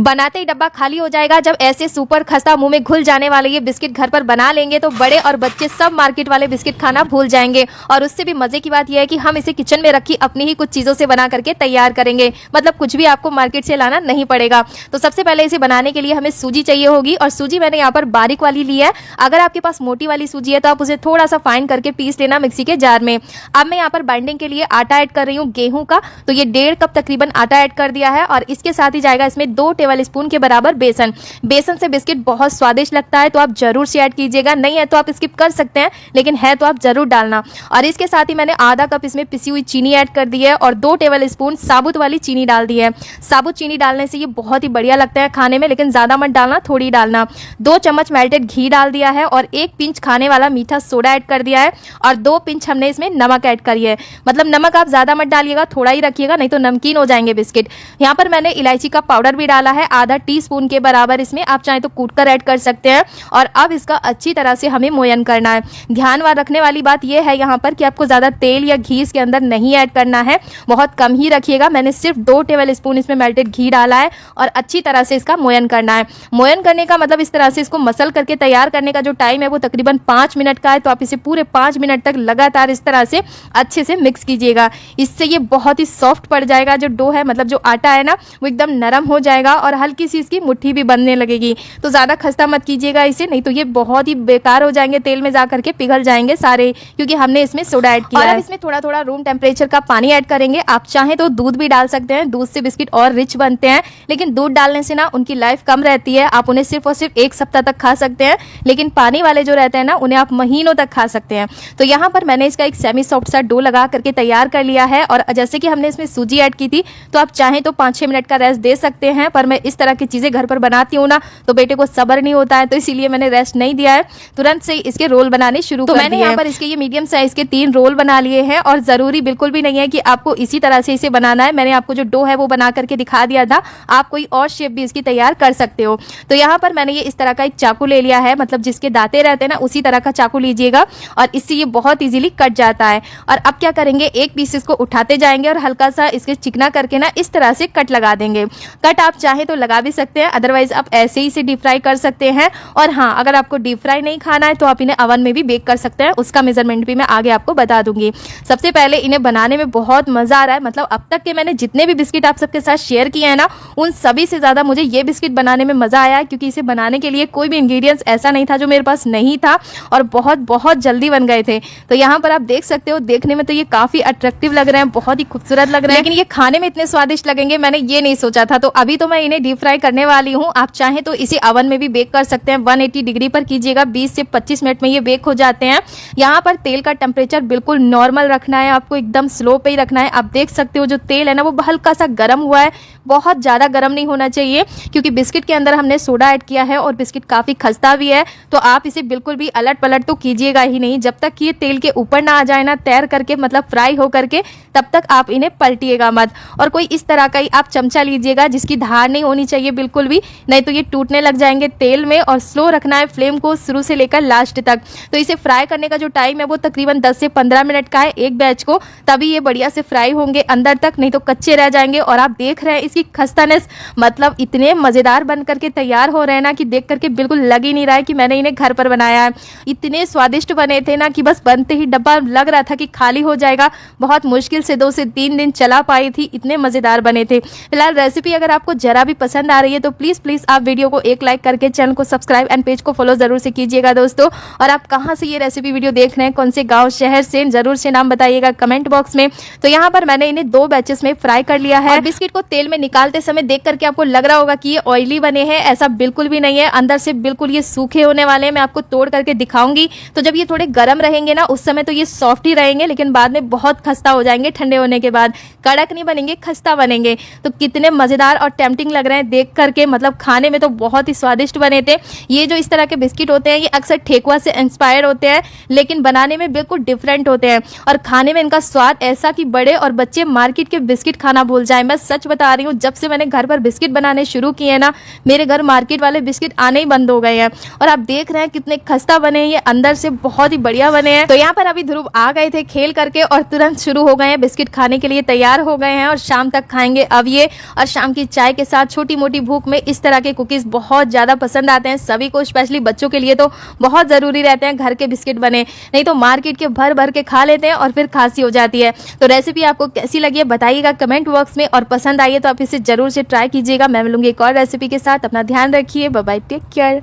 बनाते ही डब्बा खाली हो जाएगा। जब ऐसे सुपर खस्ता मुंह में घुल जाने वाले ये बिस्किट घर पर बना लेंगे तो बड़े और बच्चे सब मार्केट वाले बिस्किट खाना भूल जाएंगे। और उससे भी मजे की बात यह है कि हम इसे किचन में रखी अपनी ही कुछ चीजों से बना करके तैयार करेंगे, मतलब कुछ भी आपको मार्केट से लाना नहीं पड़ेगा। तो सबसे पहले इसे बनाने के लिए हमें सूजी चाहिए होगी और सूजी मैंने यहाँ पर बारीक वाली ली है। अगर आपके पास मोटी वाली सूजी है तो आप उसे थोड़ा सा फाइन करके पीस लेना मिक्सी के जार में। अब मैं यहाँ पर बाइंडिंग के लिए आटा ऐड कर रही हूँ गेहूं का, तो ये 1.5 कप तकरीबन आटा ऐड कर दिया है और इसके साथ ही जाएगा इसमें 2 टेबल स्पून के बराबर बेसन। बेसन से बिस्किट बहुत स्वादिष्ट लगता है, तो आप जरूर से ऐड कीजिएगा, नहीं है तो आप स्किप कर सकते हैं, लेकिन है तो आप जरूर डालना। और इसके साथ ही मैंने आधा कप इसमें पिसी हुई चीनी ऐड कर दी है और 2 टेबल स्पून साबुत वाली चीनी डाल दी है। साबुत चीनी डालने से ये बहुत ही बढ़िया लगता है खाने में, लेकिन ज्यादा मत डालना, थोड़ी डालना। 2 चम्मच मेल्टेड घी डाल दिया है और 1 पिंच खाने वाला मीठा सोडा ऐड कर दिया है और 2 पिंच हमने इसमें नमक ऐड करी है। मतलब नमक आप ज्यादा मत डालिएगा, थोड़ा ही रखिएगा, नहीं तो नमकीन हो जाएंगे बिस्किट। यहाँ पर मैंने इलायची का पाउडर भी डाला है आधा टीस्पून के बराबर, इसमें आप चाहे तो कूटकर ऐड कर सकते हैं। और अब इसका अच्छी तरह से हमें मोयन करना है। ध्यान रखने वाली बात यह है यहाँ पर कि आपको ज्यादा तेल या घी इसके अंदर नहीं ऐड करना है, बहुत कम ही रखिएगा। मैंने सिर्फ 2 टेबल स्पून इसमें मेल्टेड घी डाला है और अच्छी तरह से इसका मोयन करना है। मोयन करने का मतलब इस तरह से इसको मसल करके तैयार करने का जो टाइम है वो तकरीबन 5 मिनट का है, तो आप इसे पूरे 5 मिनट तक लगातार इस तरह से अच्छे से मिक्स कीजिएगा। इससे ये बहुत ही सॉफ्ट पड़ जाएगा। जो डो है, मतलब जो आटा है ना, वो एकदम नरम हो जाएगा और हल्की सी इसकी मुट्ठी भी बनने लगेगी। तो ज्यादा खस्ता मत कीजिएगा इसे, नहीं तो ये बहुत ही बेकार हो जाएंगे, तेल में जा करके पिघल जाएंगे सारे, क्योंकि हमने इसमें सोडा ऐड किया है। इसमें थोड़ा थोड़ा रूम टेम्परेचर का पानी ऐड करेंगे। आप चाहें तो दूध भी डाल सकते हैं, दूध से बिस्किट और रिच बनते हैं, लेकिन दूध डालने से ना उनकी लाइफ कम रहती है। आप उन्हें सिर्फ और सिर्फ 1 सप्ताह तक खा सकते हैं, लेकिन पानी वाले जो रहते हैं ना, उन्हें आप महीनों तक खा सकते हैं। तो यहाँ पर मैंने इसका एक सेमी सॉफ्ट सा डो लगा करके तैयार कर लिया है। और जैसे कि हमने इसमें सूजी ऐड की थी, तो आप चाहें तो 5-6 मिनट का रेस्ट दे सकते हैं, पर मैं इस तरह की चीजें घर पर बनाती हूँ ना, तो बेटे को सब्र नहीं होता है, तो इसीलिए मैंने रेस्ट नहीं दिया है, तुरंत से इसके रोल बनाने शुरू कर दिए। मैंने यहाँ पर इसके ये मीडियम साइज के 3 रोल बना लिए हैं और जरूरी बिल्कुल भी नहीं है कि आपको इसी तरह से इसे बनाना है। मैंने आपको जो डो है वो बना करके दिखा दिया था, आप कोई और शेप भी इसकी तैयार कर सकते हो। तो यहाँ पर मैंने ये इस तरह का एक चाकू ले लिया है, मतलब जिसके दांते रहते हैं ना, उसी तरह का चाकू लीजिएगा और इससे ये बहुत इजीली कट जाता है। और अब क्या करेंगे, एक पीस इसको उठाते जाएंगे और हल्का सा इसके चिकना करके ना इस तरह से कट लगा देंगे। कट आप चाहे तो लगा भी सकते हैं, अदरवाइज आप ऐसे ही इसे डीप फ्राई कर सकते हैं। और हाँ, अगर आपको डीप फ्राई नहीं खाना है तो आप इन्हें अवन में भी बेक कर सकते हैं, उसका मेजरमेंट भी मैं आगे आपको बता दूंगी। सबसे पहले इन्हें बनाने में बहुत मजा आ रहा है, मतलब अब तक के मैंने जितने भी बिस्किट आप सबके साथ शेयर किए हैं ना, उन सभी से ज्यादा मुझे ये बिस्किट बनाने में मजा आया, क्योंकि इसे बनाने के लिए कोई भी इंग्रेडिएंट्स ऐसा नहीं था जो मेरे पास नहीं था और बहुत बहुत जल्दी बन गए थे। तो यहाँ पर आप देख सकते हो, देखने में तो ये काफी अट्रैक्टिव लग रहे हैं, बहुत ही खूबसूरत लग रहे हैं, लेकिन ये खाने में इतने स्वादिष्ट लगेंगे मैंने ये नहीं सोचा था। तो अभी तो मैं इन्हें डीप फ्राई करने वाली हूँ। आप चाहें तो इसे अवन में भी बेक कर सकते हैं, 180 डिग्री पर कीजिएगा, 20 से 25 मिनट में ये बेक हो जाते हैं। यहाँ पर तेल का टेम्परेचर बिल्कुल नॉर्मल रखना है, आपको एकदम स्लो पे ही रखना है। आप देख सकते हो जो तेल है ना, वो हल्का सा गर्म हुआ है, बहुत ज्यादा गर्म नहीं होना चाहिए, क्योंकि बिस्किट के अंदर हमने सोडा ऐड किया है और बिस्किट काफी खस्ता भी है। तो आप इसे बिल्कुल भी अलट पलट तो कीजिएगा ही नहीं, जब तक कि ये तेल के ऊपर ना आ जाए ना, तैर करके, मतलब फ्राई हो करके, तब तक आप इन्हें पलटिएगा मत। और कोई इस तरह का ही आप चमचा लीजिएगा जिसकी धार नहीं होनी चाहिए बिल्कुल भी, नहीं तो ये टूटने लग जाएंगे तेल में। और स्लो रखना है फ्लेम को शुरू से लेकर लास्ट तक। तो इसे फ्राई करने का जो टाइम है वो तकरीबन 10 से 15 मिनट का है एक बैच को, तभी ये बढ़िया से फ्राई होंगे अंदर तक, नहीं तो कच्चे रह जाएंगे। और आप देख रहे हैं इसकी खस्तानेस, मतलब इतने मजेदार बन करके तैयार हो रहे हैं ना कि देख करके बिल्कुल लग ही नहीं रहा है कि मैंने इन्हें घर पर बनाया है। इतने स्वादिष्ट बने थे ना कि बस बनते ही डब्बा लग रहा था कि खाली हो जाएगा। बहुत मुश्किल से 2 से 3 दिन चला पाई थी, इतने मजेदार बने थे। फिलहाल रेसिपी अगर आपको जरा भी पसंद आ रही है तो प्लीज आप वीडियो को एक लाइक करके चैनल को सब्सक्राइब एंड पेज को फॉलो जरूर से कीजिएगा दोस्तों। और आप कहां से ये रेसिपी वीडियो देख रहे हैं, कौन से गांव शहर से, जरूर से नाम बताइएगा कमेंट बॉक्स में। तो यहाँ पर मैंने इन्हें 2 बैचेस में फ्राई कर लिया है। और बिस्किट को तेल में निकालते समय देख करके आपको लग रहा होगा कि ये ऑयली बने हैं, ऐसा बिल्कुल भी नहीं है। अंदर से बिल्कुल ये सूखे होने वाले हैं, मैं आपको तोड़ करके दिखाऊंगी। तो जब ये थोड़े गर्म रहेंगे ना, उस समय तो ये सॉफ्ट ही रहेंगे, लेकिन बाद में बहुत खस्ता हो जाएंगे ठंडे होने के बाद। कड़क नहीं बनेंगे, खस्ता बनेंगे। तो कितने मजेदार और टेम्पटिंग लग रहे हैं देख करके, मतलब खाने में तो बहुत ही स्वादिष्ट बने थे। ये जो इस तरह के बिस्किट होते हैं ये अक्सर ठेकुआ से इंस्पायर होते हैं, लेकिन बनाने में बिल्कुल डिफरेंट होते हैं और खाने में इनका स्वाद ऐसा कि बड़े और बच्चे मार्केट के बिस्किट खाना भूल जाए। मैं सच बता रही हूँ, जब से मैंने घर पर बिस्किट बनाने शुरू किए ना, मेरे घर मार्केट वाले बिस्किट आने ही बंद हो गए हैं। और आप देख रहे हैं कितने खस्ता बने हैं, ये अंदर से बहुत ही बढ़िया बने हैं। तो यहाँ पर अभी ध्रुव आ गए थे खेल करके और तुरंत शुरू हो गए हैं बिस्किट खाने के लिए, तैयार हो गए हैं और शाम तक खाएंगे अब ये। और शाम की चाय के साथ छोटी मोटी भूख में इस तरह के कुकीज़ बहुत ज़्यादा पसंद आते हैं सभी को, स्पेशली बच्चों के लिए तो बहुत ज़रूरी रहते हैं घर के बिस्किट बने, नहीं तो मार्केट के भर भर के खा लेते हैं और फिर खांसी हो जाती है। तो रेसिपी आपको कैसी लगी है बताइएगा कमेंट बॉक्स में, और पसंद आई है तो आप इसे ज़रूर से ट्राई कीजिएगा। मैं मिलूंगी एक और रेसिपी के साथ, अपना ध्यान रखिए, बाय बाय, टेक केयर।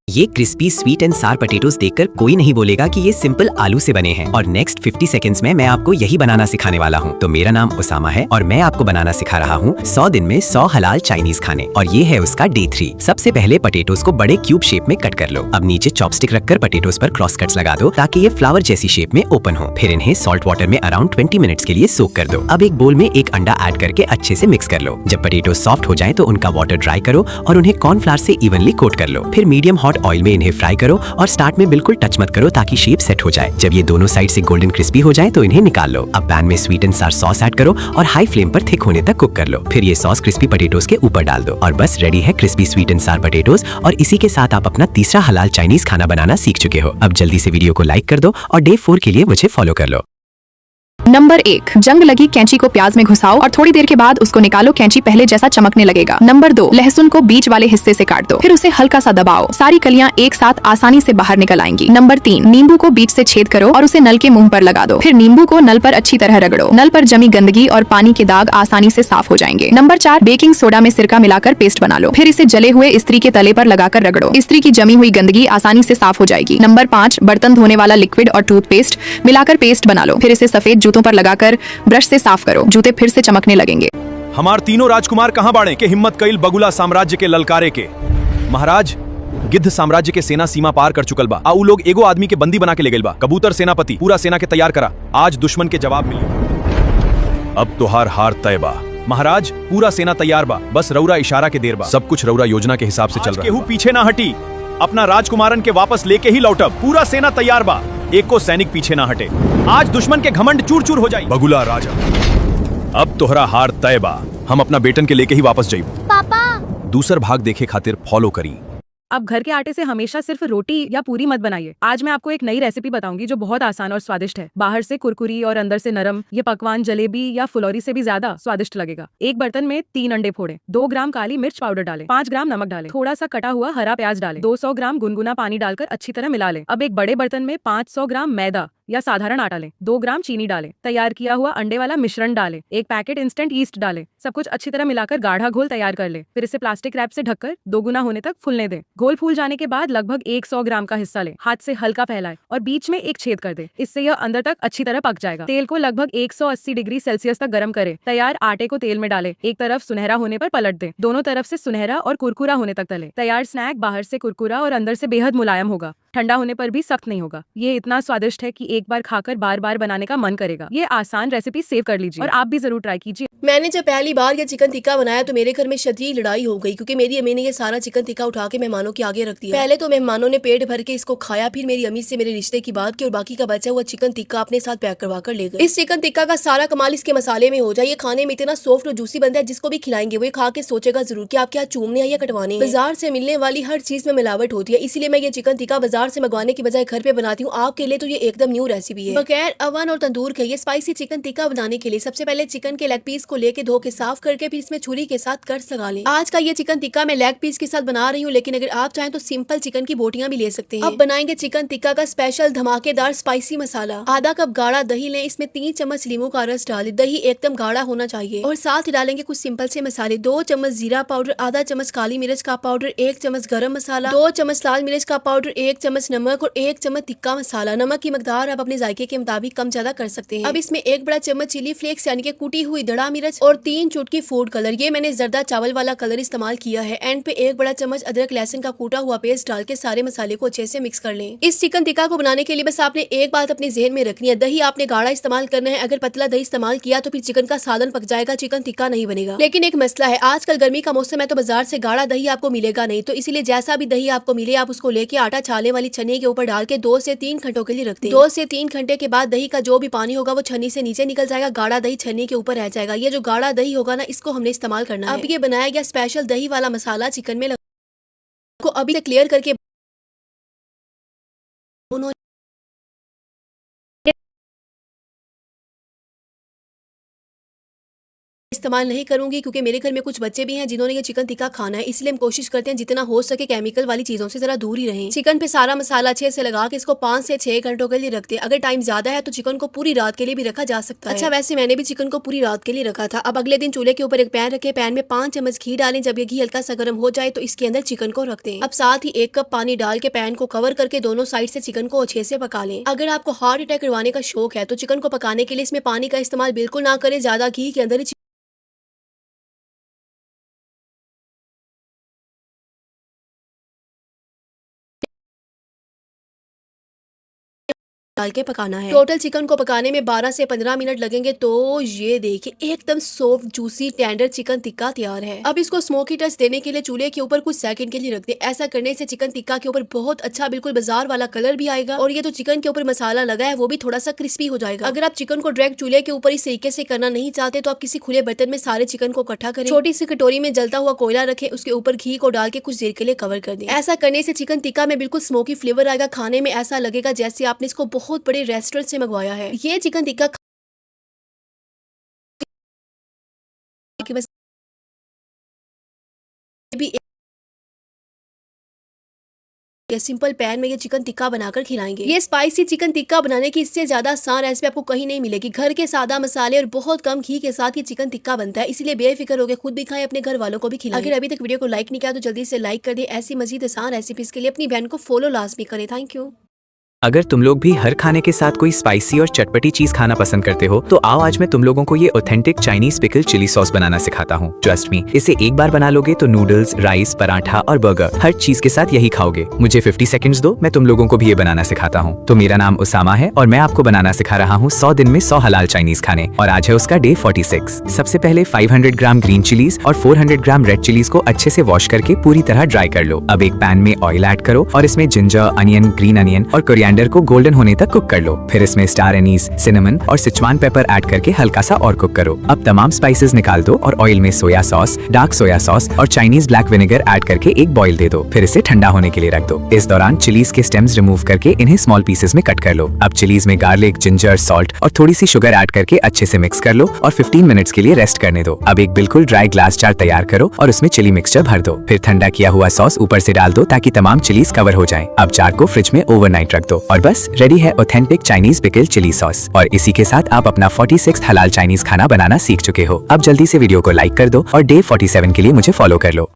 ये क्रिस्पी स्वीट एंड सार पोटैटोज देखकर कोई नहीं बोलेगा कि ये सिंपल आलू से बने हैं। और नेक्स्ट 50 सेकंड्स में मैं आपको यही बनाना सिखाने वाला हूँ। तो मेरा नाम उसामा है और मैं आपको बनाना सिखा रहा हूँ 100 दिन में 100 हलाल चाइनीज खाने, और ये है उसका डे 3। सबसे पहले पोटैटोज को बड़े क्यूब शेप में कट कर लो। अब नीचे चॉपस्टिक रखकर पोटैटोज पर क्रॉस कट्स लगा दो ताकि ये फ्लावर जैसी शेप में ओपन हो। फिर इन्हें सॉल्ट वाटर में अराउंड 20 मिनट्स के लिए सोक कर दो। अब एक बोल में एक अंडा ऐड करके अच्छे से मिक्स कर लो। जब पोटैटोज सॉफ्ट हो जाए तो उनका वाटर ड्राई करो और उन्हें कॉर्नफ्लावर से इवनली कोट कर लो। फिर मीडियम हॉट ऑयल में इन्हें फ्राई करो और स्टार्ट में बिल्कुल टच मत करो ताकि शेप सेट हो जाए। जब ये दोनों साइड से गोल्डन क्रिस्पी हो जाए तो इन्हें निकाल लो। अब पैन में स्वीट एंड सार सॉस ऐड करो और हाई फ्लेम पर थिक होने तक कुक कर लो। फिर ये सॉस क्रिस्पी पोटैटोज के ऊपर डाल दो और बस रेडी है क्रिस्पी स्वीट एंड सार पोटैटोज। और इसी के साथ आप अपना तीसरा हलाल चाइनीज खाना बनाना सीख चुके हो। अब जल्दी से वीडियो को लाइक कर दो और डे 4 के लिए मुझे फॉलो कर लो। नंबर 1, जंग लगी कैंची को प्याज में घुसाओ और थोड़ी देर के बाद उसको निकालो, कैंची पहले जैसा चमकने लगेगा। नंबर 2, लहसुन को बीच वाले हिस्से से काट दो, फिर उसे हल्का सा दबाओ, सारी कलियां एक साथ आसानी से बाहर निकल आएंगी। नंबर 3, नींबू को बीच से छेद करो और उसे नल के मुंह पर लगा दो, फिर नींबू को नल पर अच्छी तरह रगड़ो, नल पर जमी गंदगी और पानी के दाग आसानी से साफ हो जाएंगे। नंबर 4, बेकिंग सोडा में सिरका मिलाकर पेस्ट बना लो, फिर इसे जले हुए इस्त्री के तले पर लगाकर रगड़ो, इस्त्री की जमी हुई गंदगी आसानी से साफ हो जाएगी। नंबर 5, बर्तन धोने वाला लिक्विड और टूथपेस्ट मिलाकर पेस्ट बना लो, फिर इसे सफेद जूतों पर लगाकर ब्रश से साफ करो, जूते फिर से चमकने लगेंगे। हमार तीनों राजकुमार कहां बाड़े के हिम्मत कईल बगुला साम्राज्य के ललकारे के। महाराज, गिद्ध साम्राज्य के सेना सीमा पार कर चुकल बा। उ लोग एगो आदमी के बंदी बना के ले गइल बा। कबूतर सेनापति, पूरा सेना के तैयार करा, आज दुश्मन के जवाब मिली। अब तोहार हार तय बा। महाराज, पूरा सेना तैयार बा, बस रौरा इशारा के देर बा। सब कुछ रौरा योजना के हिसाब से चल रहा है। केहू पीछे ना हटी, अपना राजकुमारन के वापस लेके ही लौटब। पूरा सेना तैयार बा, एक को सैनिक पीछे ना हटे। आज दुश्मन के घमंड चूर चूर हो जाए। बगुला राजा, अब तोहरा हार तय बा। हम अपना बेटन के लेके ही वापस जाइब। पापा, दूसर भाग देखे खातिर फॉलो करी। अब घर के आटे से हमेशा सिर्फ रोटी या पूरी मत बनाइए। आज मैं आपको एक नई रेसिपी बताऊंगी जो बहुत आसान और स्वादिष्ट है। बाहर से कुरकुरी और अंदर से नरम, ये पकवान जलेबी या फुलौरी से भी ज्यादा स्वादिष्ट लगेगा। एक बर्तन में 3 अंडे फोड़ें, 2 ग्राम काली मिर्च पाउडर डालें, 5 ग्राम नमक डालें, थोड़ा सा कटा हुआ हरा प्याज डालें, 200 ग्राम गुनगुना पानी डालकर अच्छी तरह मिला लें। अब एक बड़े बर्तन में 500 ग्राम मैदा या साधारण आटा लें, 2 ग्राम चीनी डालें, तैयार किया हुआ अंडे वाला मिश्रण डालें, 1 पैकेट इंस्टेंट ईस्ट डालें। सब कुछ अच्छी तरह मिलाकर गाढ़ा घोल तैयार कर लें। फिर इसे प्लास्टिक रैप से ढककर 2 गुना होने तक फूलने दें। घोल फूल जाने के बाद लगभग 100 ग्राम का हिस्सा लें, हाथ से हल्का फैलाएं और बीच में एक छेद कर दें। इससे यह अंदर तक अच्छी तरह पक जाएगा। तेल को लगभग 180 डिग्री सेल्सियस तक गर्म करें। तैयार आटे को तेल में डालें, एक तरफ सुनहरा होने पर पलट दें, दोनों तरफ से सुनहरा और कुरकुरा होने तक तलें। तैयार स्नैक बाहर से कुरकुरा और अंदर से बेहद मुलायम होगा, ठंडा होने पर भी सख्त नहीं होगा। ये इतना स्वादिष्ट है कि एक बार खाकर बार बार बनाने का मन करेगा। ये आसान रेसिपी सेव कर लीजिए और आप भी जरूर ट्राई कीजिए। मैंने जब पहली बार ये चिकन टिक्का बनाया तो मेरे घर में शदीद लड़ाई हो गई, क्योंकि मेरी अम्मी ने ये सारा चिकन टिक्का उठा के मेहमानों के आगे रख दिया। पहले तो मेहमानों ने पेट भर के इसको खाया, फिर मेरी अम्मी से मेरे रिश्ते की बात की और बाकी का बचा हुआ चिकन टिक्का अपने साथ पैक करवा कर ले गए। इस चिकन टिक्का का सारा कमाल इसके मसाले में हो जाए। ये खाने में इतना सॉफ्ट और जूसी बनता है, जिसको भी खिलाएंगे वो खा के सोचेगा जरूर कि आप क्या चूमने या कटवाने। बाजार से मिलने वाली हर चीज में मिलावट होती है, इसीलिए मैं ये चिकन टिक्का बाजार से मंगवाने की बजाय घर पे बनाती हूँ। आपके लिए तो ये एकदम न्यू रेसिपी है, बगैर अवन और तंदूर के। ये स्पाइसी चिकन टिक्का बनाने के लिए सबसे पहले चिकन के लेग पीस को लेके धो के साफ करके फिर इसमें छुरी के साथ कट्स लगा लें। आज का ये चिकन टिक्का मैं लेग पीस के साथ बना रही हूँ, लेकिन अगर आप चाहें तो सिंपल चिकन की बोटियां भी ले सकते हैं। अब बनाएंगे चिकन टिक्का का स्पेशल धमाकेदार स्पाइसी मसाला। आधा कप गाढ़ा दही लें, इसमें 3 चम्मच लींबू का रस डालें। दही एकदम गाढ़ा होना चाहिए और साथ ही डालेंगे कुछ सिंपल से मसाले। 2 चम्मच जीरा पाउडर, आधा चम्मच काली मिर्च का पाउडर, 1 चम्मच गरम मसाला, 2 चम्मच लाल मिर्च का पाउडर, 1 चम्मच नमक और 1 चम्मच टिक्का मसाला। नमक की मकदार आप अपने जायके के मुताबिक कम ज्यादा कर सकते हैं। अब इसमें 1 बड़ा चम्मच चिली फ्लेक्स यानी कि कुटी हुई दड़ा मिर्च और 3 चुटकी फूड कलर, ये मैंने जर्दा चावल वाला कलर इस्तेमाल किया है। एंड पे 1 बड़ा चम्मच अदरक लहसुन का कूटा हुआ पेस्ट डाल के सारे मसाले को अच्छे से मिक्स कर लें। इस चिकन टिक्का को बनाने के लिए बस आपने एक बात अपने जहन में रखनी है, दही आपने गाढ़ा इस्तेमाल करना है। अगर पतला दही इस्तेमाल किया तो फिर चिकन का सालन पक जाएगा, चिकन टिक्का नहीं बनेगा। लेकिन एक मसला है, आजकल गर्मी का मौसम है तो बाजार से गाढ़ा दही आपको मिलेगा नहीं, तो इसीलिए जैसा भी दही आपको मिले आप उसको लेके आटा छाले वाली छन्नी के ऊपर डाल के 2 से 3 घंटों के लिए रख दें। 2 से 3 घंटे के बाद दही का जो भी पानी होगा वो छन्नी से नीचे निकल जाएगा, गाढ़ा दही छन्नी के ऊपर रह जाएगा। ये जो गाढ़ा दही होगा ना, इसको हमने इस्तेमाल करना है। अब ये बनाया गया स्पेशल दही वाला मसाला चिकन में को अभी से क्लियर करके इस्तेमाल नहीं करूंगी क्योंकि मेरे घर में कुछ बच्चे भी हैं जिन्होंने ये चिकन टिक्का खाना है, इसलिए हम कोशिश करते हैं जितना हो सके केमिकल वाली चीजों से जरा दूर ही रहें। चिकन पे सारा मसाला अच्छे से लगा के इसको 5 से 6 घंटों के लिए रखते हैं। अगर टाइम ज्यादा है तो चिकन को पूरी रात के लिए भी रखा जा सकता है। अच्छा, वैसे मैंने भी चिकन को पूरी रात के लिए रखा था। अब अगले दिन चूल्हे के ऊपर एक पैन रखे, पैन में 5 चम्मच घी डालें। जब ये घी हल्का सा गर्म हो जाए तो इसके अंदर चिकन को रख दें। अब साथ ही 1 कप पानी डाल के पैन को कवर करके दोनों साइड से चिकन को अच्छे से पका लें। अगर आपको हार्ट अटैक करवाने का शौक है तो चिकन को पकाने के लिए इसमें पानी का इस्तेमाल बिल्कुल ना करें, ज्यादा घी के अंदर ही डाल के पकाना है। टोटल चिकन को पकाने में 12 से 15 मिनट लगेंगे। तो ये देखिए एकदम soft juicy tender chicken tikka तैयार है। अब इसको स्मोकी टच देने के लिए चूल्हे के ऊपर कुछ सेकंड के लिए रख दे। ऐसा करने से चिकन टिक्का के ऊपर बहुत अच्छा बिल्कुल बाजार वाला कलर भी आएगा और ये जो चिकन के ऊपर मसाला लगा है वो भी थोड़ा सा क्रिस्पी हो जाएगा। अगर आप चिकन को डायरेक्ट चूल्हे के ऊपर इस तरीके से करना नहीं चाहते तो आप किसी खुले बर्तन में सारे चिकन को इकट्ठा करें, छोटी सी कटोरी में जलता हुआ कोयला रखें, उसके ऊपर घी को डाल के कुछ देर के लिए कवर कर दें। ऐसा करने से चिकन टिक्का में बिल्कुल स्मोकी फ्लेवर आएगा। खाने में ऐसा लगेगा जैसे आपने इसको बहुत बड़े रेस्टोरेंट से मंगवाया है। ये चिकन टिक्का बस भी सिंपल पैन में ये चिकन टिक्का बनाकर खिलाएंगे। ये स्पाइसी चिकन टिक्का बनाने की इससे ज्यादा आसान रेसिपी आपको कहीं नहीं मिलेगी। घर के सादा मसाले और बहुत कम घी के साथ ये चिकन टिक्का बनता है, इसलिए बेफिक्र होकर खुद भी खाएं, अपने घर वालों को भी खिलाएं। अगर अभी तक वीडियो को लाइक नहीं किया तो जल्दी से लाइक कर दे। ऐसी मजीद आसान रेसिपीज के लिए अपनी बहन को फॉलो लाजमी करें। Thank you. अगर तुम लोग भी हर खाने के साथ कोई स्पाइसी और चटपटी चीज खाना पसंद करते हो तो आओ आज मैं तुम लोगों को ये authentic Chinese pickle chilli sauce बनाना सिखाता हूँ। ट्रस्ट मी, इसे एक बार बना लोगे तो नूडल्स, राइस, पराठा और बर्गर हर चीज के साथ यही खाओगे। मुझे 50 सेकंड्स दो, मैं तुम लोगों को भी ये बनाना सिखाता हूँ। तो मेरा नाम उसामा है और मैं आपको बनाना सिखा रहा हूँ 100 दिन में 100 हलाल चाइनीज खाने और आज है उसका डे 46। सबसे पहले 500 ग्राम ग्रीन चिलीज और 400 ग्राम रेड चिलीज को अच्छे से वॉश करके पूरी तरह ड्राई कर लो। अब एक पैन में ऑयल ऐड करो और इसमें जिंजर, अनियन, ग्रीन अनियन और कोरिएंडर को गोल्डन होने तक कुक कर लो। फिर इसमें स्टार एनीस, सिनेमन और सिचुआन पेपर ऐड करके हल्का सा और कुक करो। अब तमाम स्पाइसेस निकाल दो और ऑयल में soya sauce, dark soya sauce और चाइनीज ब्लैक विनेगर ऐड करके एक बॉईल दे दो। फिर इसे ठंडा होने के लिए रख दो। इस दौरान चिलीज के स्टेम्स रिमूव करके इन्हें स्मॉल पीसेस में कट कर लो। अब चिलीज में गार्लिक, जिंजर, सॉल्ट और थोड़ी सी शुगर ऐड करके अच्छे से मिक्स कर लो और 15 मिनट्स के लिए रेस्ट करने दो। अब एक बिल्कुल ड्राई ग्लास जार तैयार करो और उसमें चिली मिक्सचर भर दो। फिर ठंडा किया हुआ सॉस ऊपर से डाल दो ताकि तमाम चिलीज कवर हो जाए। अब जार को फ्रिज में ओवरनाइट रख दो और बस रेडी है authentic Chinese pickle chilli sauce. और इसी के साथ आप अपना 46 हलाल चाइनीज खाना बनाना सीख चुके हो। अब जल्दी से वीडियो को लाइक कर दो और डे 47 के लिए मुझे फॉलो कर लो।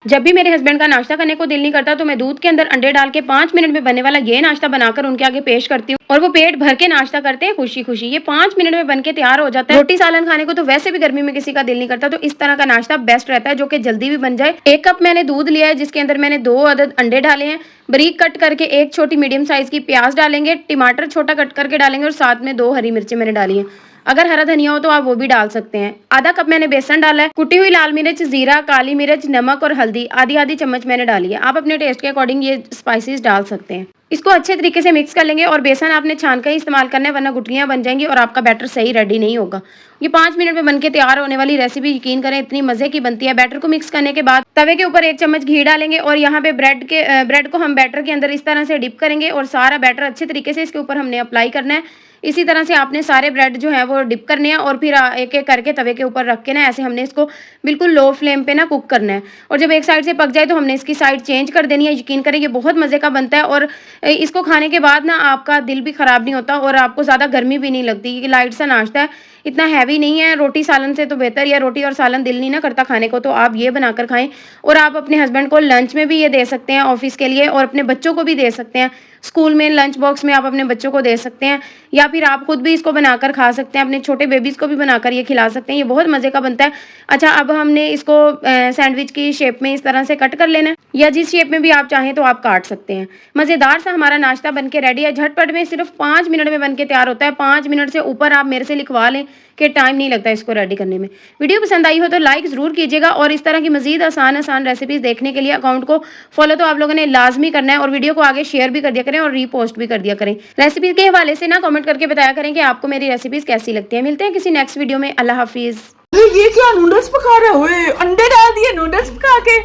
जब भी मेरे हस्बैंड का नाश्ता करने को दिल नहीं करता तो मैं दूध के अंदर अंडे डाल के 5 मिनट में बनने वाला ये नाश्ता बनाकर उनके आगे पेश करती हूँ और वो पेट भर के नाश्ता करते हैं खुशी खुशी। ये 5 मिनट में बनके तैयार हो जाता है। रोटी सालन खाने को तो वैसे भी गर्मी में किसी का दिल नहीं करता, तो इस तरह का नाश्ता बेस्ट रहता है जो कि जल्दी भी बन जाए। 1 कप मैंने दूध लिया है जिसके अंदर मैंने 2 अदद अंडे डाले हैं। बारीक कट करके 1 छोटी मीडियम साइज की प्याज डालेंगे, टमाटर छोटा कट करके डालेंगे और साथ में 2 हरी मिर्ची मैंने डाली है। अगर हरा धनिया हो तो आप वो भी डाल सकते हैं। आधा कप मैंने बेसन डाला है। कुटी हुई लाल मिर्च, जीरा, काली मिर्च, नमक और हल्दी आधी आधी चम्मच मैंने डाली है। आप अपने टेस्ट के अकॉर्डिंग ये स्पाइसेस डाल सकते हैं। इसको अच्छे तरीके से मिक्स कर लेंगे और बेसन आपने छान कर ही इस्तेमाल करना है वरना गुठलियां बन जाएंगी और आपका बैटर सही रेडी नहीं होगा। ये 5 मिनट में बनके तैयार होने वाली रेसिपी यकीन करें इतनी मजे की बनती है। बैटर को मिक्स करने के बाद तवे के ऊपर 1 चम्मच घी डालेंगे और यहाँ पे ब्रेड को हम बैटर के अंदर इस तरह से डिप करेंगे और सारा बैटर अच्छे तरीके से इसके ऊपर हमने अप्लाई करना है। इसी तरह से आपने सारे ब्रेड जो है वो डिप करने हैं और फिर एक एक करके तवे के ऊपर रख के ना ऐसे हमने इसको बिल्कुल लो फ्लेम पे ना कुक करना है और जब एक साइड से पक जाए तो हमने इसकी साइड चेंज कर देनी है। यकीन करें ये बहुत मज़े का बनता है और इसको खाने के बाद ना आपका दिल भी ख़राब नहीं होता और आपको ज़्यादा गर्मी भी नहीं लगती। ये लाइट सा नाश्ता है, इतना हैवी नहीं है। रोटी सालन से तो बेहतर, या रोटी और सालन दिल नहीं ना करता खाने को तो आप ये बनाकर खाएं और आप अपने हस्बैंड को लंच में भी ये दे सकते हैं ऑफिस के लिए और अपने बच्चों को भी दे सकते हैं। स्कूल में लंच बॉक्स में आप अपने बच्चों को दे सकते हैं या फिर आप खुद भी इसको बनाकर खा सकते हैं। अपने छोटे बेबीज़ को भी बनाकर ये खिला सकते हैं। ये बहुत मज़े का बनता है। अच्छा, अब हमने इसको सैंडविच की शेप में इस तरह से कट कर लेना है या जिस शेप में भी आप चाहें तो आप काट सकते हैं। मज़ेदार सा हमारा नाश्ता बनके रेडी है। झटपट में सिर्फ 5 मिनट में बनके तैयार होता है। 5 मिनट से ऊपर आप मेरे से लिखवा लें कि टाइम नहीं लगता इसको रेडी करने में। वीडियो पसंद आई हो तो लाइक ज़रूर कीजिएगा और इस तरह की मज़ीद आसान रेसिपीज़ देखने के लिए अकाउंट को फॉलो तो आप लोगों ने लाजमी करना है और वीडियो को आगे शेयर भी कर दिया करें और रीपोस्ट भी कर दिया करें। रेसिपी के हवाले से ना कमेंट करके बताया करें कि आपको मेरी रेसिपीज़ कैसी लगती है। मिलते हैं किसी नेक्स्ट वीडियो में। अल्लाह हाफिज़। ये क्या नूडल्स पका रहे हो? अंडे डाल दिए नूडल्स पका के,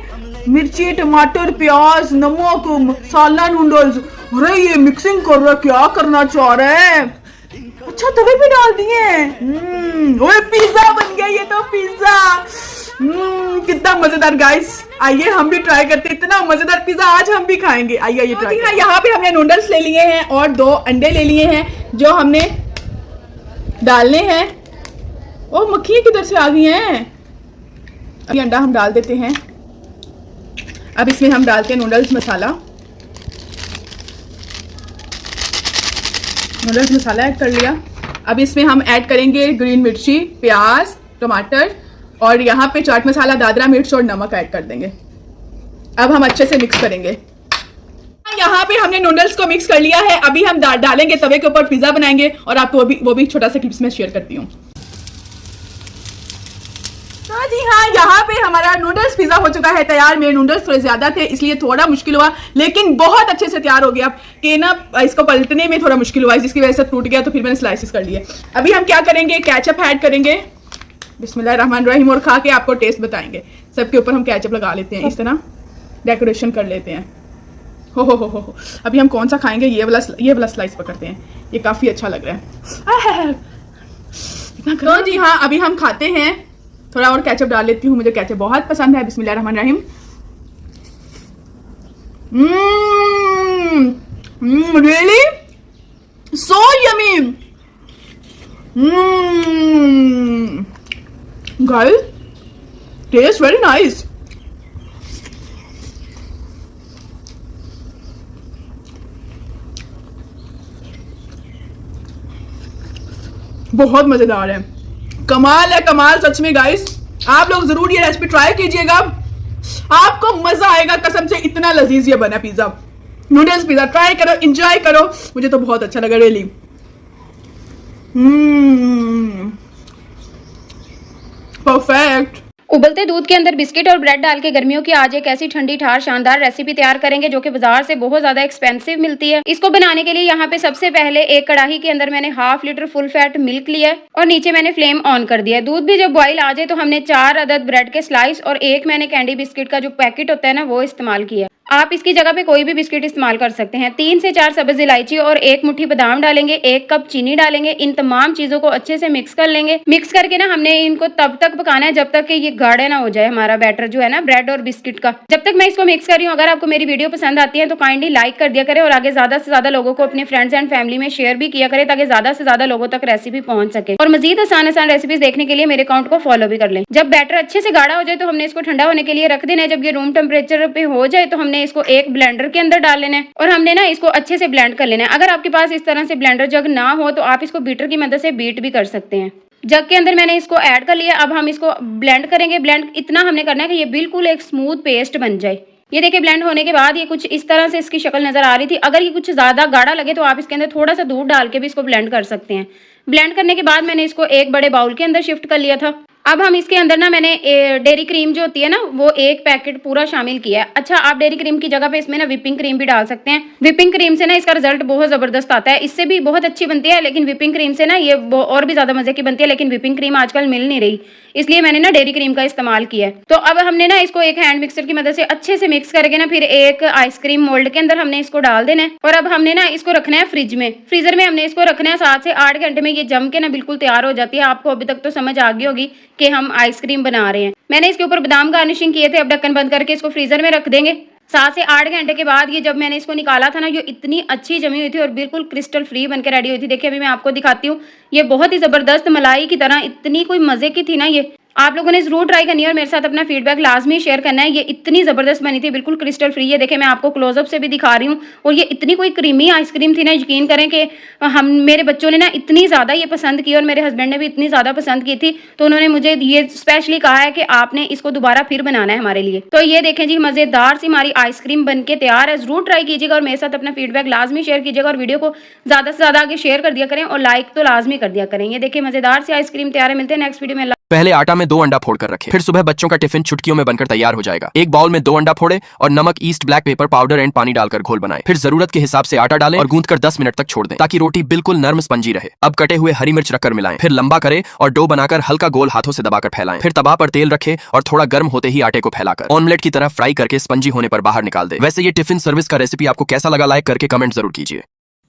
मिर्ची, टमाटर, प्याज, नमक, मसाला नूडल्स। अरे ये मिक्सिंग कर रहा, क्या करना चाह रहा है? अच्छा तवे पे डाल दिए ओए पिज्जा बन गया ये तो पिज्जा। कितना मजेदार गाइस, आइए हम भी ट्राई करते हैं। इतना मजेदार पिज्जा आज हम भी खाएंगे। आइए ये ट्राई करें। यहाँ पे हमने नूडल्स ले लिए हैं और 2 अंडे ले लिए हैं जो हमने डालने हैं। ओ मक्खियाँ किधर से आ गई हैं। अभी अंडा हम डाल देते हैं। अब इसमें हम डालते हैं नूडल्स मसाला। नूडल्स मसाला ऐड कर लिया। अब इसमें हम ऐड करेंगे ग्रीन मिर्ची, प्याज, टमाटर और यहाँ पे चाट मसाला, दादरा मिर्च और नमक ऐड कर देंगे। अब हम अच्छे से मिक्स करेंगे। यहाँ पे हमने नूडल्स को मिक्स कर लिया है। अभी हम डालेंगे तवे के ऊपर, पिज्जा बनाएंगे और आपको वो भी छोटा सा क्लिप्स में शेयर करती हूँ। हाँ जी हाँ, यहाँ पे हमारा नूडल्स पिज्जा हो चुका है तैयार। मेरे नूडल्स थोड़े ज्यादा थे इसलिए थोड़ा मुश्किल हुआ, लेकिन बहुत अच्छे से तैयार हो गया कि ना इसको पलटने में थोड़ा मुश्किल हुआ, जिसकी वजह से टूट गया, तो फिर मैंने स्लाइसेस कर लिए। अभी हम क्या करेंगे, केचप ऐड करेंगे। बिस्मिल्लाहिर्रहमानिर्रहीम। और खा के आपको टेस्ट बताएंगे। सबके ऊपर हम केचप लगा लेते हैं, इस तरह डेकोरेशन कर लेते हैं। हो। अभी हम कौन सा खाएंगे, ये वाला स्लाइस पकड़ते हैं, ये काफी अच्छा लग रहा है। तो जी हाँ, अभी हम खाते हैं। थोड़ा और केचप डाल लेती हूँ, मुझे केचप बहुत पसंद है। बिस्मिल्लाहिर्रहमानिर्रहीम। Really so yummy. Guys, taste very nice. बहुत मजेदार है, कमाल है कमाल सच में गाइस। आप लोग जरूर ये रेसिपी ट्राई कीजिएगा, आपको मजा आएगा कसम से। इतना लजीज ये बना पिज्जा, नूडल्स पिज्जा। ट्राई करो, एंजॉय करो। मुझे तो बहुत अच्छा लगा रियली। परफेक्ट। उबलते दूध के अंदर बिस्किट और ब्रेड डाल के गर्मियों की आज एक ऐसी ठंडी ठार शानदार रेसिपी तैयार करेंगे जो कि बाजार से बहुत ज्यादा एक्सपेंसिव मिलती है। इसको बनाने के लिए यहाँ पे सबसे पहले एक कढ़ाई के अंदर मैंने 1/2 लीटर फुल फैट मिल्क लिया है और नीचे मैंने फ्लेम ऑन कर दिया है। दूध भी जब बॉईल आ जाए तो हमने 4 अदद ब्रेड के स्लाइस और एक मैंने कैंडी बिस्किट का जो पैकेट होता है ना वो इस्तेमाल किया। आप इसकी जगह पे कोई भी बिस्किट इस्तेमाल कर सकते हैं। 3 से 4 सब्ज इलायची और 1 मुट्ठी बादाम डालेंगे, 1 कप चीनी डालेंगे। इन तमाम चीजों को अच्छे से मिक्स कर लेंगे। मिक्स करके ना हमने इनको तब तक पकाना है जब तक कि ये गाढ़ा ना हो जाए हमारा बैटर जो है ना ब्रेड और बिस्किट का। जब तक मैं इसको मिक्स कर रही हूँ, अगर आपको मेरी वीडियो पसंद आती है तो काइंडली लाइक कर दिया करें और आगे ज्यादा से ज्यादा लोगों को अपने फ्रेंड्स एंड फैमिली में शेयर भी किया करें ताकि ज्यादा से ज्यादा लोगों तक रेसिपी पहुंच सके। और मजीद आसान रेसिपीज देखने के लिए मेरे अकाउंट को फॉलो भी कर लें। जब बैटर अच्छे से गाढ़ा हो जाए तो हमने इसको ठंडा होने के लिए रख देना है। जब ये रूम टेम्परेचर पे हो जाए तो हमने इसको एक ब्लेंडर के अंदर डाल लेना है और हमने ना इसको अच्छे से ब्लेंड कर लेना है। अगर आपके पास इस तरह से ब्लेंडर जग ना हो तो आप इसको बीटर की मदद से बीट भी कर सकते हैं। जग के अंदर मैंने इसको ऐड कर लिया। अब हम इसको ब्लेंड करेंगे। ब्लेंड इतना हमने करना है कि ये बिल्कुल एक स्मूथ पेस्ट बन जाए। ये देखिए ब्लेंड होने के बाद ये कुछ इस तरह से इसकी शक्ल नजर आ रही थी। अगर ये कुछ ज्यादा गाढ़ा लगे तो आप इसके अंदर थोड़ा सा दूध डाल के भी इसको ब्लेंड कर सकते हैं। ब्लेंड करने के बाद मैंने इसको एक बड़े बाउल के अंदर शिफ्ट कर लिया था। अब हम इसके अंदर ना मैंने डेयरी क्रीम जो होती है ना वो 1 पैकेट पूरा शामिल किया है। अच्छा, आप डेयरी क्रीम की जगह पे इसमें ना व्हिपिंग क्रीम भी डाल सकते हैं। व्हिपिंग क्रीम से ना इसका रिजल्ट बहुत जबरदस्त आता है। इससे भी बहुत अच्छी बनती है, लेकिन व्हिपिंग क्रीम से ना ये और भी ज्यादा मजे की बनती है। लेकिन व्हिपिंग क्रीम आजकल मिल नहीं रही, इसलिए मैंने ना डेयरी क्रीम का इस्तेमाल किया है। तो अब हमने ना इसको एक हैंड मिक्सर की मदद से अच्छे से मिक्स करके ना फिर एक आइसक्रीम मोल्ड के अंदर हमने इसको डाल देना है और अब हमने ना इसको रखना है फ्रिज में। फ्रीजर में हमने इसको रखना है 7 से 8 घंटे में। ये जम के ना बिल्कुल तैयार हो जाती है। आपको अभी तक तो समझ आ गई होगी कि हम आइसक्रीम बना रहे हैं। मैंने इसके ऊपर बादाम गार्निशिंग किए थे। अब ढक्कन बंद करके इसको फ्रीजर में रख देंगे। 7 से 8 घंटे के बाद ये जब मैंने इसको निकाला था ना, ये इतनी अच्छी जमी हुई थी और बिल्कुल क्रिस्टल फ्री बनकर रेडी हुई थी। देखिए अभी मैं आपको दिखाती हूँ। ये बहुत ही जबरदस्त मलाई की तरह इतनी कोई मजे की थी ना। ये आप लोगों ने जरूर ट्राई करनी है और मेरे साथ अपना फीडबैक लाजमी शेयर करना है। ये इतनी जबरदस्त बनी थी, बिल्कुल क्रिस्टल फ्री है। देखिए मैं आपको क्लोजअप से भी दिखा रही हूँ और ये इतनी कोई क्रीमी आइसक्रीम थी ना, यकीन करें कि मेरे बच्चों ने ना इतनी ज्यादा ये पसंद की और मेरे हस्बैंड ने भी इतनी ज्यादा पसंद की थी, तो उन्होंने मुझे ये स्पेशली कहा है कि आपने इसको दोबारा फिर बनाना है हमारे लिए। तो ये देखें जी, मजेदार सी हमारी आइसक्रीम बन के तैयार है। जरूर ट्राई कीजिएगा और मेरे साथ अपना फीडबैक लाजमी शेयर कीजिएगा और वीडियो को ज्यादा से ज्यादा आगे शेयर कर दिया करें और लाइक तो लाजमी कर दिया करें। ये देखिए मजेदार सी आइसक्रीम तैयार है। मिलते हैं नेक्स्ट वीडियो में। पहले आटा में 2 अंडा फोड़कर रखें, फिर सुबह बच्चों का टिफिन चुटकियों में बनकर तैयार हो जाएगा। एक बाउल में 2 अंडा फोड़े और नमक, east, black pepper powder and पानी डालकर घोल बनाएं। फिर जरूरत के हिसाब से आटा डालें और गूंथकर 10 मिनट तक छोड़ दें ताकि रोटी बिल्कुल नर्म स्पंजी रहे। अब कटे हुए हरी मिर्च रखकर मिलाएं, फिर लंबा करें और डो बनाकर हल्का गोल हाथों से दबाकर फैलाएं। फिर तवा पर तेल रखें और थोड़ा गर्म होते ही आटे को फैलाकर ऑमलेट की तरह फ्राई करके स्पंजी होने पर बाहर निकाल दें। वैसे ये टिफिन सर्विस का रेसिपी आपको कैसा लगा, लाइक करके कमेंट जरूर कीजिए।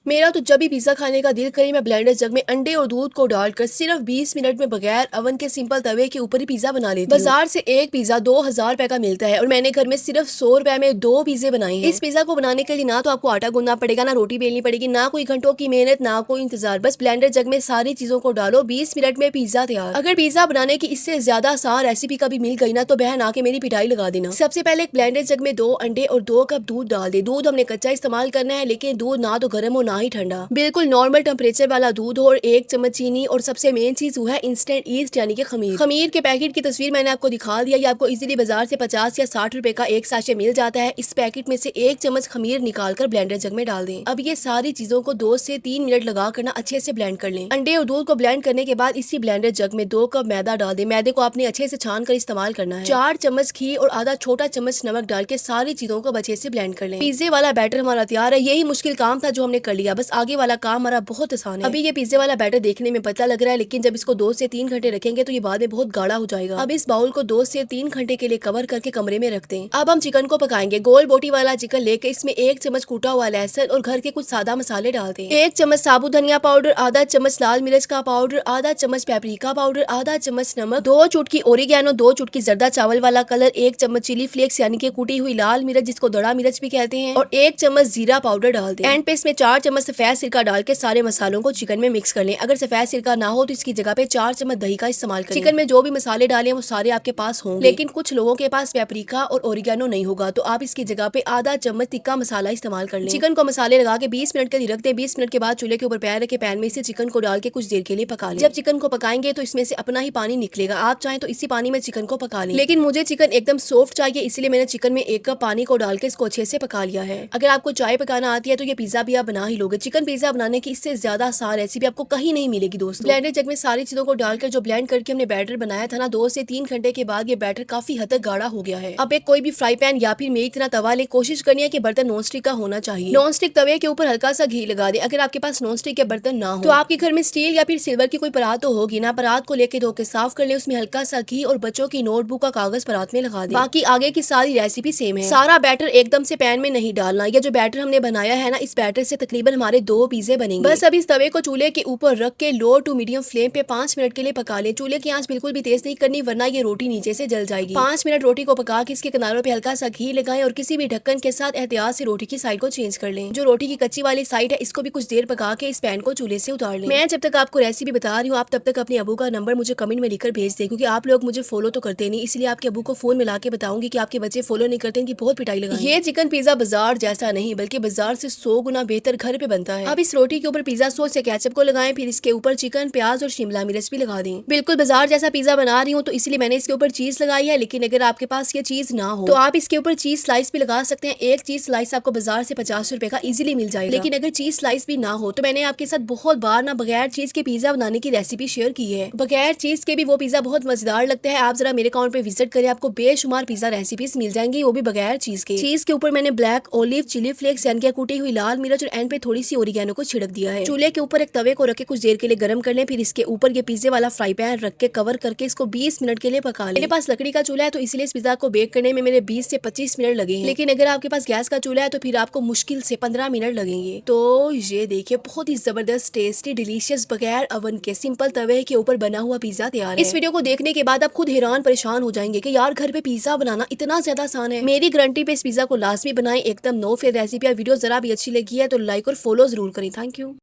मेरा तो जब भी पिज्जा खाने का दिल करे मैं ब्लेंडर जग में अंडे और दूध को डालकर सिर्फ 20 मिनट में बगैर अवन के सिंपल तवे के ऊपर ही पिज्जा बना लेती हूँ। बाजार से एक पिज्जा 2000 रुपए का मिलता है और मैंने घर में सिर्फ 100 रुपए में 2 पिज्जे बनाए हैं। इस पिज्जा को बनाने के लिए ना तो आपको आटा गूंदना पड़ेगा, ना रोटी बेलनी पड़ेगी, ना कोई घंटों की मेहनत, ना कोई इंतजार। बस ब्लेंडर जग में सारी चीजों को डालो, 20 मिनट में पिज्जा तैयार। अगर पिज्जा बनाने की इससे ज्यादा आसान रेसिपी कभी मिल गई ना तो बहन आके मेरी पिटाई लगा देना। सबसे पहले एक ब्लेंडर जग में 2 अंडे और 2 कप दूध डाल दे। दूध हमने कच्चा इस्तेमाल करना है, लेकिन दूध ना तो गर्म हो ना ही ठंडा, बिल्कुल नॉर्मल टेम्परेचर वाला दूध हो और 1 चम्मच चीनी और सबसे मेन चीज वो है इंस्टेंट ईस्ट यानी कि खमीर। खमीर के पैकेट की तस्वीर मैंने आपको दिखा दिया। ये आपको इजीली बाजार से 50 या 60 रुपए का एक साशे मिल जाता है। इस पैकेट में से 1 चम्मच खमीर निकालकर ब्लेंडर जग में डाल दें। अब ये सारी चीजों को 2 से 3 मिनट लगा कर ना अच्छे से ब्लेंड कर लें। अंडे और दूध को ब्लेंड करने के बाद इसी ब्लेंडर जग में 2 कप मैदा डाल दें। मैदे को आपने अच्छे से छान कर इस्तेमाल करना है। 4 चम्मच घी और आधा छोटा चम्मच नमक डाल के सारी चीजों को अच्छे से ब्लेंड कर लें। पिज्जे वाला बैटर हमारा तैयार है। यही मुश्किल काम था जो हमने कर लिया, बस आगे वाला काम हमारा बहुत आसान है। अभी ये पिज्जे वाला बैटर देखने में पतला लग रहा है, लेकिन जब इसको 2 से 3 घंटे रखेंगे तो ये बाद में बहुत गाढ़ा हो जाएगा। अब इस बाउल को 2 से 3 घंटे के लिए कवर करके कमरे में रख दें। अब हम चिकन को पकाएंगे। गोल बोटी वाला चिकन लेके इसमें 1 चम्मच कूटा हुआ लहसुन और घर के कुछ सादा मसाले डाल दें। 1 चम्मच साबुत धनिया पाउडर, आधा चम्मच लाल मिर्च का पाउडर, आधा चम्मच पेपरिका पाउडर, आधा चम्मच नमक, 2 चुटकी ओरिगैनो, 2 चुटकी जर्दा चावल वाला कलर, 1 चम्मच चिली फ्लेक्स यानी कि कूटी हुई लाल मिर्च जिसको दड़ा मिर्च भी कहते हैं, और 1 चम्मच जीरा पाउडर डाल दें। एंड पे इसमें 4 चम्मच सफेद सिरका डाल के सारे मसालों को चिकन में मिक्स कर लें। अगर सफेद सिरका ना हो तो इसकी जगह पे 4 चम्मच दही का इस्तेमाल करें। चिकन में जो भी मसाले डाले वो सारे आपके पास होंगे, लेकिन कुछ लोगों के पास पेपरिका और ओरिगैनो नहीं होगा तो आप इसकी जगह पे आधा चम्मच तिक्का मसाला इस्तेमाल कर लें। चिकन को मसाले लगा के 20 मिनट के लिए रख दें। 20 मिनट के बाद चूल्हे के ऊपर पैर रखे पैन में से चिकन को डाल के कुछ देर के लिए पका लें। जब चिकन को पकाएंगे तो इसमें से अपना ही पानी निकलेगा। आप चाहें तो इसी पानी में चिकन को पका लें, लेकिन मुझे चिकन एकदम सॉफ्ट चाहिए, इसलिए मैंने चिकन में 1 कप पानी को डाल के इसको अच्छे से पका लिया है। अगर आपको चाय पकाना आती है तो ये पिज्जा भी आप बना ही लोगे। चिकन पिज्जा बनाने की इससे ज्यादा आसान रेसिपी आपको कहीं नहीं मिलेगी दोस्तों। ब्लेंडर जग में सारी चीजों को डालकर जो ब्लेंड करके हमने बैटर बनाया था ना, 2 से 3 घंटे के बाद ये बैटर काफी हद तक गाढ़ा हो गया है। अब एक कोई भी फ्राई पैन या फिर मेरी तरह तवा ले, कोशिश करनी है कि बर्तन नॉन स्टिक का होना चाहिए। नॉन स्टिक तवे के ऊपर हल्का सा घी लगा दे। अगर आपके पास नॉन स्टिक के बर्तन ना हो तो आपके घर में स्टील या फिर सिल्वर की कोई परात तो होगी ना, परात को लेके धो के साफ कर ले, उसमें हल्का सा घी और बच्चों की नोटबुक का कागज परात में लगा दे। बाकी आगे की सारी रेसिपी सेम है। सारा बैटर एकदम से पैन में नहीं डालना। ये जो बैटर हमने बनाया है ना, इस बैटर से तकरीबन हमारे 2 पिज्जे बनेंगे। बस अब इस तवे को चूल्हे के ऊपर रख के लो टू मीडियम फ्लेम पे 5 मिनट के लिए पका ले। चूल्हे की आंच बिल्कुल भी तेज नहीं करनी वरना ये रोटी नीचे से जल जाएगी। 5 मिनट रोटी को पका के इसके किनारों पे हल्का सा घी लगाएं और किसी भी ढक्कन के साथ एहतियात से रोटी की साइड को चेंज कर लें। जो रोटी की कच्ची वाली साइड है इसको भी कुछ देर पका के इस पैन को चूल्हे से उतार लें। मैं जब तक आपको रेसिपी बता रही हूँ आप तब तक अपने अबू का नंबर मुझे कमेंट में लिखकर भेज दे, क्योंकि आप लोग मुझे फॉलो तो करते नहीं, इसलिए आपके अबू को फोन मिला के बताऊंगी कि आपके बच्चे फॉलो नहीं करते, इनकी बहुत पिटाई लगाएंगे। ये चिकन पिज्जा बाजार जैसा नहीं बल्कि बाजार से 100 गुना बेहतर घर पे बनता है। अब इस रोटी के ऊपर पिज्जा सॉस या केचप को लगाएं, फिर इसके ऊपर चिकन, प्याज और शिमला मिर्च भी लगा दें। बिल्कुल बाजार जैसा पिज्जा बना रही हूँ तो इसलिए मैंने इसके ऊपर चीज लगाई है, लेकिन अगर आपके पास ये चीज ना हो तो आप इसके ऊपर चीज स्लाइस भी लगा सकते हैं। एक चीज स्लाइस आपको बाजार से 50 रुपए का इजीली मिल जाएगा। लेकिन अगर चीज स्लाइस भी ना हो तो मैंने आपके साथ बहुत बार ना बगैर चीज के पिज्जा बनाने की रेसिपी शेयर की है। बगैर चीज के भी वो पिज्जा बहुत मजेदार लगता है। आप जरा मेरे अकाउंट पे विजिट करें, आपको बेशुमार पिज्जा रेसिपीज मिल जाएंगी, वो भी बगैर चीज के। चीज के ऊपर मैंने ब्लैक ओलिव, चिली फ्लेक्स यानी कि कूटी हुई लाल मिर्च और एंड पे थोड़ी सी ओरिगैनो को छिड़क दिया है। चूल्हे के ऊपर एक तवे को रख के कुछ देर के लिए गर्म कर लें, फिर इसके ऊपर ये पिज्जे वाला फ्राई पैन रख के कवर करके इसको 20 मिनट के लिए पका लें। मेरे पास लकड़ी का चूल्हा है तो इसलिए इस पिज्जा को बेक करने में मेरे 20 से 25 मिनट लगे हैं, लेकिन अगर आपके पास गैस का चूल्हा है तो फिर आपको मुश्किल से 15 मिनट लगेंगे। तो ये देखिए बहुत ही जबरदस्त, टेस्टी, डिलीशियस बगैर अवन के सिंपल तवे के ऊपर बना हुआ पिज्जा तैयार है। इस वीडियो को देखने के बाद आप खुद हैरान परेशान हो जाएंगे कि यार घर पे पिज्जा बनाना इतना ज्यादा आसान है। मेरी गारंटी पे इस पिज्जा को लाजमी बनाएं, एकदम नो फेल रेसिपी। वीडियो जरा भी अच्छी लगी है तो लाइक और फॉलो जरूर करें। Thank you.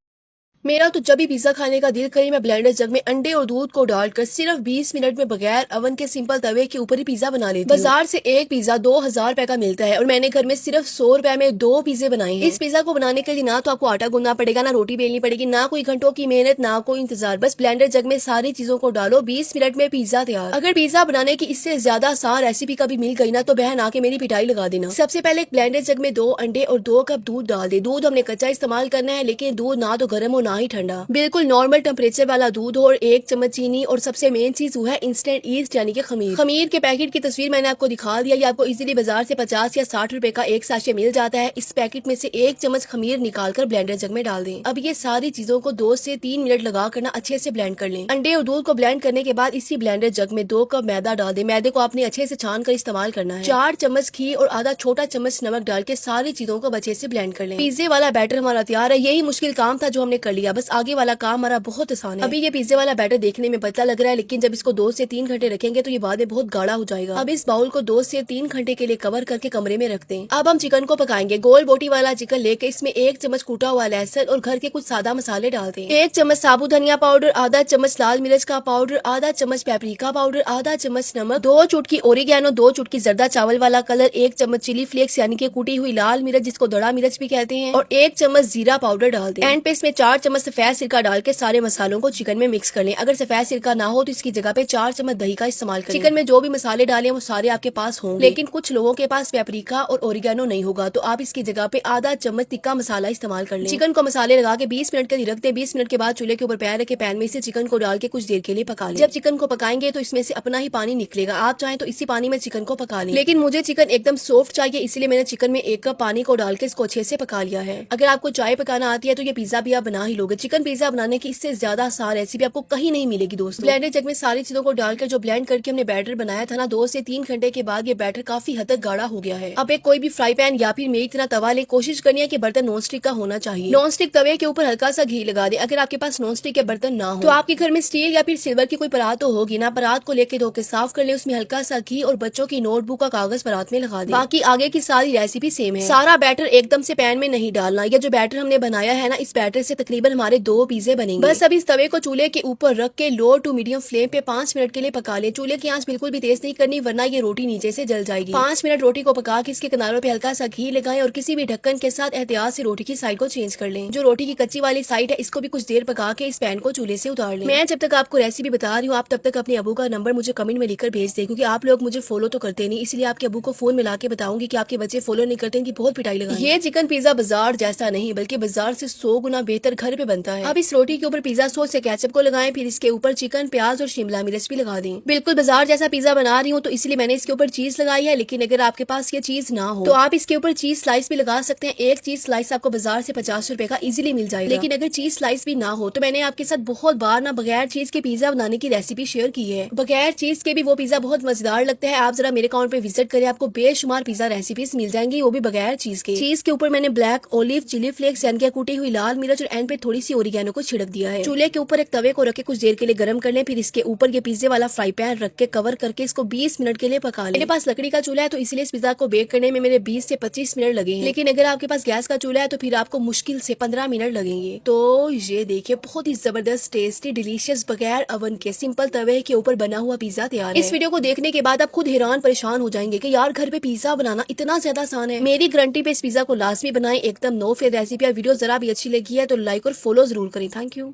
मेरा तो जब भी पिज्जा खाने का दिल करे मैं ब्लेंडर जग में अंडे और दूध को डालकर सिर्फ 20 मिनट में बगैर अवन के सिंपल तवे के ऊपर ही पिज्जा बना लेती हूँ। बाजार से एक पिज्जा 2000 रुपए का मिलता है और मैंने घर में सिर्फ 100 रुपए में 2 पिज्जे बनाए हैं। इस पिज्जा को बनाने के लिए ना तो आपको आटा गूंदना पड़ेगा, ना रोटी बेलनी पड़ेगी, ना कोई घंटों की मेहनत, ना कोई इंतजार। बस ब्लेंडर जग में सारी चीजों को डालो, 20 मिनट में पिज्जा तैयार। अगर पिज्जा बनाने की इससे ज्यादा आसान रेसिपी कभी मिल गई ना तो बहन आके मेरी पिटाई लगा देना। सबसे पहले एक ब्लेंडर जग में 2 अंडे और 2 कप दूध डाल दे। दूध हमने कच्चा इस्तेमाल करना है, लेकिन दूध ना तो गर्म हो ना ही ठंडा। बिल्कुल नॉर्मल टेम्परेचर वाला दूध और 1 चम्मच चीनी और सबसे मेन चीज वो है इंस्टेंट ईस्ट यानी कि खमीर। खमीर के पैकेट की तस्वीर मैंने आपको दिखा दिया। ये आपको इजीली बाजार से 50 या 60 रुपए का एक साशे मिल जाता है। इस पैकेट में से 1 चम्मच खमीर निकालकर ब्लेंडर जग में डाल दें। अब ये सारी चीजों को 2 से 3 मिनट लगा कर ना अच्छे से ब्लेंड कर लें। अंडे और दूध को ब्लेंड करने के बाद इसी ब्लेंडर जग में 2 कप मैदा डाल दें। मैदे को आपने अच्छे से छान कर इस्तेमाल करना है। 4 चम्मच घी और आधा छोटा चम्मच नमक डाल के सारी चीजों को अच्छे से ब्लेंड कर लें। पिज्जे वाला बैटर हमारा तैयार है। यही मुश्किल काम था जो हमने कर लिया, बस आगे वाला काम हमारा बहुत आसान है। अभी ये पिज्जे वाला बैटर देखने में पतला लग रहा है, लेकिन जब इसको 2 से 3 घंटे रखेंगे तो ये बाद में बहुत गाढ़ा हो जाएगा। अब इस बाउल को 2 से 3 घंटे के लिए कवर करके कमरे में रख दें। अब हम चिकन को पकाएंगे। गोल बोटी वाला चिकन लेके इसमें 1 चम्मच कूटा हुआ लहसुन और घर के कुछ सादा मसाले डाल दें। 1 चम्मच साबुत धनिया पाउडर, आधा चम्मच लाल मिर्च का पाउडर, आधा चम्मच पेपरिका पाउडर, आधा चम्मच नमक, 2 चुटकी ओरिगैनो, 2 चुटकी जर्दा चावल वाला कलर, 1 चम्मच चिली फ्लेक्स यानी कि कूटी हुई लाल मिर्च जिसको दड़ा मिर्च भी कहते हैं, और 1 चम्मच जीरा पाउडर डाल दें। एंड पे इसमें 4 चम्मच सफेद सिरका डाल के सारे मसालों को चिकन में मिक्स कर लें। अगर सफेद सिरका ना हो तो इसकी जगह पे 4 चम्मच दही का इस्तेमाल करें। चिकन में जो भी मसाले डालें वो सारे आपके पास होंगे, लेकिन कुछ लोगों के पास पेपरिका और ओरिगैनो नहीं होगा तो आप इसकी जगह पे आधा चम्मच तिक्का मसाला इस्तेमाल कर लें। चिकन को मसाले लगा के 20 मिनट के लिए रख दें। 20 मिनट के बाद चूल्हे के ऊपर पैर रखे पैन में से चिकन को डाल के कुछ देर के लिए पका लें। जब चिकन को पकाएंगे तो इसमें से अपना ही पानी निकलेगा। आप चाहें तो इसी पानी में चिकन को पका लें, लेकिन मुझे चिकन एकदम सॉफ्ट चाहिए, इसलिए मैंने चिकन में 1 कप पानी को डाल के इसको अच्छे से पका लिया है। अगर आपको चाय पकाना आती है तो ये पिज्जा भी आप बना ही लोगे। चिकन पिज्जा बनाने की इससे ज्यादा आसान रेसिपी आपको कहीं नहीं मिलेगी दोस्तों। ब्लेंडर जग में सारी चीजों को डालकर जो ब्लेंड करके हमने बैटर बनाया था ना, 2 से 3 घंटे के बाद ये बैटर काफी हद तक गाढ़ा हो गया है। अब एक कोई भी फ्राई पैन या फिर मेरी तरह तवा ले। कोशिश करनी है कि बर्तन नॉन स्टिक का होना चाहिए। नॉन स्टिक तवे के ऊपर हल्का सा घी लगा दे। अगर आपके पास नॉन स्टिक के बर्तन ना हो तो आपके घर में स्टील या फिर सिल्वर की कोई परात तो होगी ना। परात को लेके धो के साफ कर ले, उसमें हल्का सा घी और बच्चों की नोटबुक का कागज परात में लगा दे। बाकी आगे की सारी रेसिपी सेम है। सारा बैटर एकदम से पैन में नहीं डालना। ये जो बैटर हमने बनाया है ना, इस बैटर से तकरीबन हमारे 2 पिज्जे बनेंगे। बस अब इस तवे को चूल्हे के ऊपर रख के लो टू मीडियम फ्लेम पे 5 मिनट के लिए पका ले। चूल्हे की आंच बिल्कुल भी तेज नहीं करनी, वरना ये रोटी नीचे से जल जाएगी। 5 मिनट रोटी को पका के इसके किनारों पे हल्का सा घी लगाएं और किसी भी ढक्कन के साथ एहतियात से रोटी की साइड को चेंज कर लें। जो रोटी की कच्ची वाली साइड है इसको भी कुछ देर पका के इस पैन को चूल्हे से उतार लें। मैं जब तक आपको रेसिपी बता रही हूँ, आप तब तक अपने अबू का नंबर मुझे कमेंट में लिखकर भेज दें, क्योंकि आप लोग मुझे फॉलो तो करते नहीं, इसलिए आपके अबू को फोन मिला के बताऊंगी कि आपके बच्चे फॉलो नहीं करते, इनकी बहुत पिटाई लगाएं। ये चिकन पिज्जा बाजार जैसा नहीं बल्कि बाजार से 100 गुना बेहतर घर पे बनता है। अब इस रोटी के ऊपर पिज्जा सॉस से केचप को लगाएं, फिर इसके ऊपर चिकन, प्याज और शिमला मिर्च भी लगा दें। बिल्कुल बाजार जैसा पिज्जा बना रही हूँ तो इसलिए मैंने इसके ऊपर चीज लगाई है, लेकिन अगर आपके पास ये चीज ना हो तो आप इसके ऊपर चीज स्लाइस भी लगा सकते हैं। एक चीज स्लाइस आपको बाजार से 50 रुपए का इजीली मिल जाएगा। लेकिन अगर चीज स्लाइस भी ना हो तो मैंने आपके साथ बहुत बार ना बगैर चीज के पिज्जा बनाने की रेसिपी शेयर की है। बगैर चीज के भी वो पिज्जा बहुत मजेदार लगता है। आप जरा मेरे अकाउंट पे विजिट करें, आपको बेशुमार पिज्जा रेसिपीज मिल जाएंगी, वो भी बगैर चीज के। चीज के ऊपर मैंने ब्लैक ओलिव, चिली फ्लेक्स यानी कि कूटी हुई लाल मिर्च और एंड पे थोड़ी सी ओरिगैनो को छिड़क दिया है। चूल्हे के ऊपर एक तवे को रख के कुछ देर के लिए गर्म कर लें, फिर इसके ऊपर ये पिज्जे वाला फ्राई पैन रख के कवर करके इसको 20 मिनट के लिए पका लें। मेरे पास लकड़ी का चूल्हा है तो इसलिए इस पिज्जा को बेक करने में मेरे 20 से 25 मिनट लगे हैं, लेकिन अगर आपके पास गैस का चूल्हा है तो फिर आपको मुश्किल से 15 मिनट लगेंगे। तो ये देखिए बहुत ही जबरदस्त, टेस्टी, डिलीशियस बगैर ओवन के सिंपल तवे के ऊपर बना हुआ पिज्जा तैयार है। इस वीडियो को देखने के बाद आप खुद हैरान परेशान हो जाएंगे कि यार घर पे पिज्जा बनाना इतना ज्यादा आसान है। मेरी गारंटी पे इस पिज्जा को लाजमी बनाएं, एकदम नो फेल रेसिपी। वीडियो जरा भी अच्छी लगी है तो लाइक और फॉलो जरूर करें। Thank you.